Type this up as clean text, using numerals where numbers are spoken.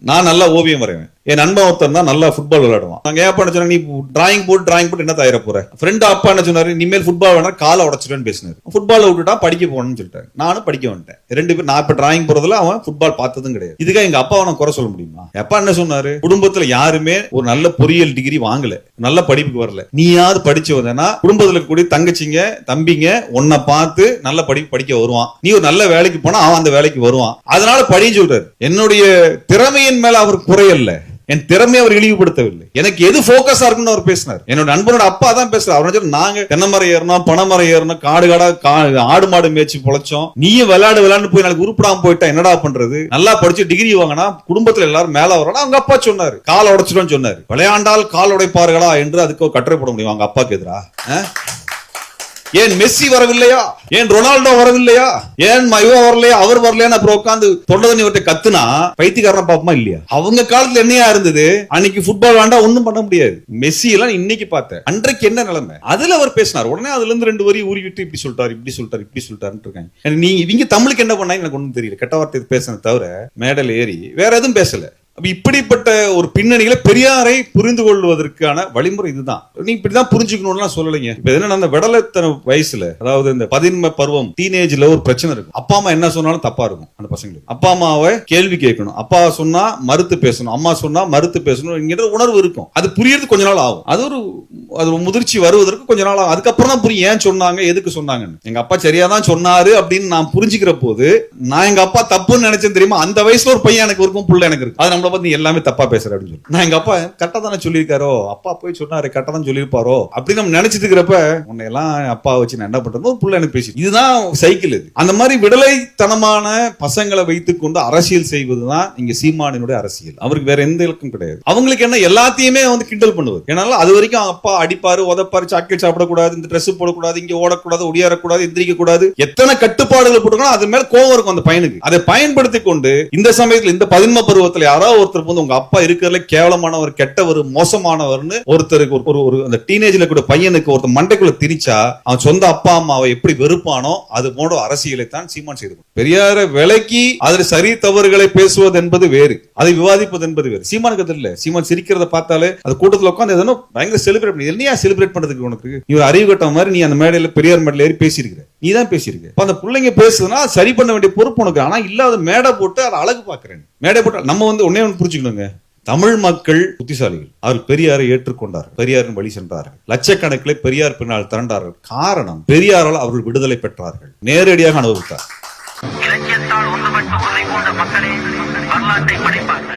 நான் நல்லா ஓவியம் வரைவேன். என் நண்பன் ஒருத்தர் தான் நல்லா ஃபுட்பால் விளையாடுவான். நாங்க ஏன் பண்ண சொன்னா, நீ டிராயிங் போட்டு என்ன தயார போற? ஃப்ரெண்ட் அப்பா என்ன சொன்னாரு, இனிமேல் ஃபுட்பால் வேணா காலை உடச்சிடுன்னு பேசினாரு. ஃபுட்பால் விட்டுட்டா படிக்க போகணும்னு சொல்லிட்டாரு. நானும் படிக்க வந்துட்டேன். 2 பேர். நான் இப்ப டிராயிங் போறதுல அவன் ஃபுட்பால் பார்த்ததும் கிடையாது. இதுக்காக எங்க அப்பாவை நான் குறை சொல்ல முடியுமா? அப்பா என்ன சொன்னாரு, குடும்பத்துல யாருமே ஒரு நல்ல பொறியியல் டிகிரி வாங்கல, நல்ல படிப்புக்கு வரல. நீயாவது படிச்சு வந்தனா குடும்பத்துல கூடிய தங்கச்சிங்க தம்பிங்க உன்னை பார்த்து நல்ல படிக்க வருவான். நீ ஒரு நல்ல வேலைக்கு போனா அவன் அந்த வேலைக்கு வருவான். அதனால படின்னு சொல்றாரு. என்னுடைய திறமையின் மேல அவர் குறையல்ல, என் திறமையை அவர் இழிவுபடுத்தவில்லை. எனக்கு எது போக்கஸா இருக்குன்னு அவர் பேசினார். என்னோட நண்பனோட அப்பா தான் பேசுறாரு. அவர் நாங்க தென்னைமரம் ஏறணும், பனைமரம் ஏறணும், காடு ஆடு மாடு மேய்ச்சி பொழைச்சோம். நீயும் விளையாடு போய் நாளைக்கு உருப்படாம போயிட்டா என்னடா பண்றது? நல்லா படிச்சு டிகிரி வாங்கினா குடும்பத்துல எல்லாரும் மேல வரணும். அவங்க அப்பா சொன்னாரு, கால் உடைச்சிடும் சொன்னாரு. விளையாண்டால் கால் உடைப்பார்களா என்று அதுக்கு கட்டுரை போட முடியும் அவங்க அப்பாக்கு எதிரா? ஏன் மெஸ்ஸி வரவில்லையா? ஏன் ரொனால்டோ வரவில்லையா? ஏன் மைவா வரலையா? அவர் வரலையா? அப்புறம் உட்காந்து தொண்டதண்ணி விட்டு கத்துனா பைத்தியக்காரன் பாப்பமா இல்லையா? அவங்க காலத்துல என்னையா இருந்தது? அன்னைக்கு ஃபுட்பால் வேண்டா ஒண்ணும் பண்ண முடியாது. மெஸ்ஸி எல்லாம் இன்னைக்கு பார்த்தேன். அன்றைக்கு என்ன நிலைமை? அதுல அவர் பேசினார். உடனே அதுல இருந்து 2 வரி ஊறி விட்டு இப்படி சொல்லிட்டாரு இருக்காங்க. நீங்க இவங்க தமிழுக்கு என்ன பண்ணாங்க எனக்கு ஒண்ணும் தெரியல. கெட்ட வார்த்தை பேசின தவிர மேடல் ஏறி வேற எதுவும் பேசல. இப்படிப்பட்ட ஒரு பின்னணியில பெரியாரை புரிந்து கொள்வதற்கான வழிமுறை இதுதான். நீ இப்படிதான் புரிஞ்சுக்கணும்னு சொல்லலைங்க. இப்ப என்ன, அந்த விடலைத்தன வயசுல, அதாவது இந்த 15 பருவம் டீனேஜ்ல ஒரு பிரச்சனை இருக்கும். அப்பா அம்மா என்ன சொன்னாலும் தப்பா இருக்கும் அந்த பசங்களுக்கு. அப்பா அம்மாவை கேள்வி கேட்கணும். அப்பா சொன்னா மறுத்து பேசணும், அம்மா சொன்னா மறுத்து பேசணும் என்கிற உணர்வு இருக்கும். அது புரியறது கொஞ்ச நாள் ஆகும். அது ஒரு முதிர்ச்சி வருவதற்கு கொஞ்ச நாள் ஆகும். அதுக்கப்புறம் தான் புரியும் ஏன் சொன்னாங்க, எதுக்கு சொன்னாங்கன்னு. எங்க அப்பா சரியாதான் சொன்னாரு அப்படின்னு நான் புரிஞ்சுக்கிற போது, நான் எங்க அப்பா தப்புன்னு நினைச்சேன் தெரியுமா? அந்த வயசுல ஒரு பையன் எனக்கு இருக்கும், புள்ள எனக்கு இருக்கு. அது பத்தி எல்லாமே தப்பா பேசுற அப்படின்னு சொல்லி, நான் எங்க அப்பா கரெக்டா தானே சொல்லியிருக்காரோ, அப்பா போய் சொன்னாரு கரெக்டா தான் சொல்லியிருப்பாரோ அப்படின்னு நம்ம நினைச்சிட்டு இருக்கிறப்ப, உன்னை எல்லாம் அப்பா வச்சு நான் என்ன பண்றது, ஒரு புள்ள எனக்கு பேசி. இதுதான் சைக்கிள். இது அந்த மாதிரி விடலைத்தனமான பசங்களை வைத்துக் கொண்டு அரசியல் செய்வதுதான் இங்க சீமானினுடைய அரசியல். அவருக்கு வேற எந்த இலக்கும் கிடையாது. அவங்களுக்கு என்ன, எல்லாத்தையுமே வந்து கிண்டல் பண்ணுவது. ஏன்னா அது வரைக்கும் அப்பா அடிப்பாரு, உதப்பாரு, சாக்லேட் சாப்பிடக்கூடாது, இந்த ட்ரெஸ் போடக்கூடாது, இங்க ஓடக்கூடாது, ஒடியாரக்கூடாது, எந்திரிக்க கூடாது, எத்தனை கட்டுப்பாடுகள் போட்டுக்கணும். அது மேல கோவம் இருக்கும் அந்த பையனுக்கு. அதை பயன்படுத்தி கொண்டு இந்த சமயத்தில் இந்த 15 பருவத்தில் யாரோ ஒருத்தர் வந்து உங்க அப்பா இருக்கிறதுல கேவலமானவர், கெட்டவர், மோசமானவர்னு ஒருத்தருக்கு ஒரு அந்த டீனேஜ்ல கூட பையனுக்கு ஒருத்தர் மண்டைக்குள்ள திரிச்சா அவன் சொந்த அப்பா அம்மாவை எப்படி வெறுப்பானோ அது போன்ற அரசியலை தான் சீமான் செய்து. பெரியார விலைக்கு அதில் சரி தவறுகளை பேசுவது என்பது வேறு, அதை விவாதிப்பது என்பது வேறு. சீமானுக்கு அது இல்ல. சீமான் சிரிக்கிறத பார்த்தாலே அது கூட்டத்தில் உட்காந்து எதனா பயங்கர செலிபிரேட் பண்ணி, என்னையா செலிபிரேட் பண்றதுக்கு உனக்கு? நீ ஒரு அறிவு கட்ட மாதிரி நீ அந்த மேடையில பெரியார் மேடையில ஏறி பேசியிருக்கிற, நீ தான் பேசியிருக்க. அந்த பிள்ளைங்க பேசுதுன்னா சரி பண்ண வேண்டிய பொறுப்பு உனக்கு. ஆனா இல்லாத மேடை போட்டு அதை அழகு பாக்குறேன். மேடை போட்டு நம்ம வந்து ஒன்னே ஒன்று புரிஞ்சுக்கணுங்க, தமிழ் மக்கள் புத்திசாலிகள். அவர்கள் பெரியாரை ஏற்றுக்கொண்டார்கள், பெரியாரின் வழி சென்றார்கள், லட்சக்கணக்கில் பெரியார் பின்னால் திரண்டார்கள். காரணம், பெரியாரால் அவர்கள் விடுதலை பெற்றார்கள், நேரடியாக அனுபவித்தார். இலக்கியத்தால் ஒன்றுபட்டு உன்னை போன்ற மக்களே வரலாற்றை படைப்பார்.